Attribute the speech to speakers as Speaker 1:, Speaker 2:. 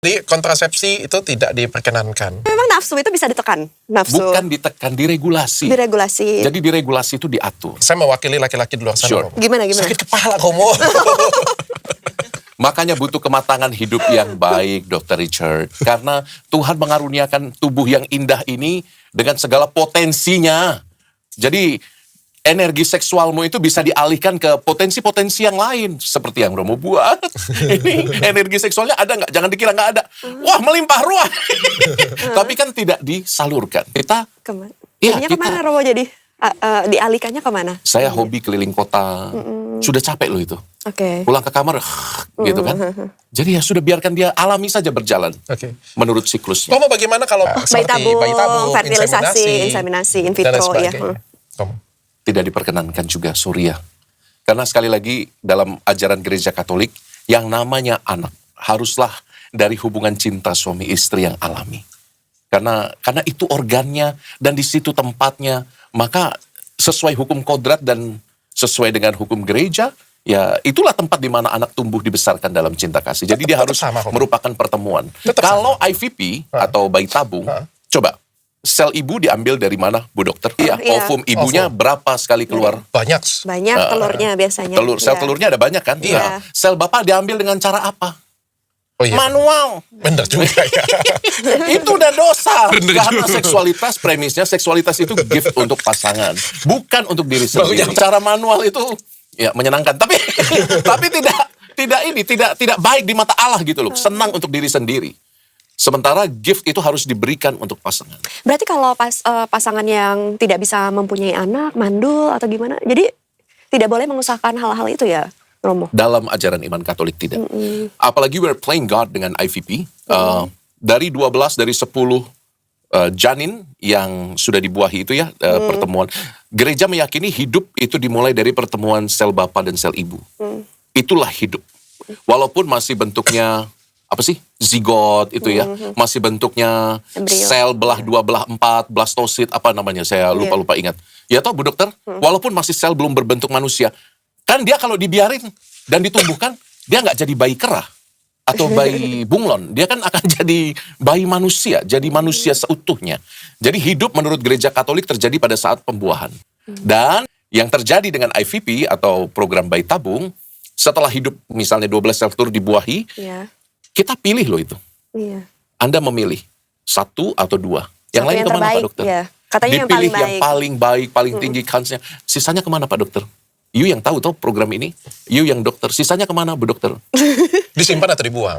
Speaker 1: Jadi kontrasepsi itu tidak diperkenankan.
Speaker 2: Memang nafsu itu bisa ditekan? Nafsu.
Speaker 3: Bukan ditekan, diregulasi.
Speaker 2: Diregulasi.
Speaker 3: Jadi diregulasi itu diatur.
Speaker 1: Saya mewakili laki-laki di luar sana.
Speaker 3: Sure.
Speaker 1: Romo.
Speaker 2: Gimana?
Speaker 1: Sakit kepala Romo.
Speaker 3: Makanya butuh kematangan hidup yang baik, Dr. Richard. Karena Tuhan mengaruniakan tubuh yang indah ini dengan segala potensinya. Jadi energi seksualmu itu bisa dialihkan ke potensi-potensi yang lain. Seperti yang Romo buat. Ini energi seksualnya ada nggak? Jangan dikira nggak ada. Wah, melimpah ruah. Tapi kan tidak disalurkan. Kita...
Speaker 2: Jadinya kemana Romo jadi? Dialihkannya kemana?
Speaker 3: Saya hobi keliling kota. Sudah capek loh itu.
Speaker 2: Oke.
Speaker 3: Pulang ke kamar, gitu kan. Jadi ya sudah biarkan dia alami saja berjalan.
Speaker 1: Oke.
Speaker 3: Menurut siklusnya.
Speaker 1: Romo bagaimana kalau
Speaker 2: Bayi tabung, fertilisasi, inseminasi, in vitro, ya.
Speaker 1: Romo.
Speaker 3: Tidak diperkenankan juga Surya. Karena sekali lagi dalam ajaran gereja Katolik, yang namanya anak haruslah dari hubungan cinta suami istri yang alami. Karena itu organnya dan di situ tempatnya, maka sesuai hukum kodrat dan sesuai dengan hukum gereja, ya itulah tempat di mana anak tumbuh dibesarkan dalam cinta kasih. Jadi dia harus merupakan pertemuan. Kalau IVP atau bayi tabung, coba sel ibu diambil dari mana, Bu Dokter? Iya, ovum ibunya berapa sekali keluar?
Speaker 1: Banyak
Speaker 2: telurnya biasanya.
Speaker 3: Sel telurnya ada banyak kan?
Speaker 2: Iya.
Speaker 3: Sel bapak diambil dengan cara apa?
Speaker 1: Oh, iya.
Speaker 3: Manual.
Speaker 1: Bener juga ya.
Speaker 3: Itu udah dosa.
Speaker 1: Bener
Speaker 3: Karena
Speaker 1: juga.
Speaker 3: seksualitas, premisnya seksualitas itu gift untuk pasangan. Bukan untuk diri sendiri. Cara manual itu ya menyenangkan. Tapi tidak baik di mata Allah gitu loh. Senang untuk diri sendiri. Sementara gift itu harus diberikan untuk pasangan.
Speaker 2: Berarti kalau pasangan yang tidak bisa mempunyai anak, mandul atau gimana, jadi tidak boleh mengusahakan hal-hal itu ya, Romo?
Speaker 3: Dalam ajaran iman Katolik tidak. Apalagi we're playing God dengan IVP. Dari 10 janin yang sudah dibuahi itu ya, pertemuan. Gereja meyakini hidup itu dimulai dari pertemuan sel bapa dan sel ibu. Itulah hidup. Walaupun masih bentuknya apa sih? Zigot itu ya. Masih bentuknya
Speaker 2: Embryo.
Speaker 3: sel belah 2, belah 4, blastosit, apa namanya? Saya lupa ingat. Ya toh Bu Dokter, walaupun masih sel belum berbentuk manusia, kan dia kalau dibiarin dan ditumbuhkan, dia nggak jadi bayi kera atau bayi bunglon. Dia kan akan jadi bayi manusia, jadi manusia seutuhnya. Jadi hidup menurut gereja Katolik terjadi pada saat pembuahan. Dan yang terjadi dengan IVP atau program bayi tabung, setelah hidup misalnya 12 sel telur dibuahi, kita pilih loh itu.
Speaker 2: Iya.
Speaker 3: Anda memilih 1 atau 2. Yang lain kemana
Speaker 2: terbaik,
Speaker 3: Pak Dokter?
Speaker 2: Ya. Katanya
Speaker 3: Dipilih
Speaker 2: yang
Speaker 3: paling baik, paling tinggi kansnya. Sisanya kemana Pak Dokter? You yang tahu program ini. You yang dokter. Sisanya kemana Bu Dokter?
Speaker 1: Disimpan atau dibuang?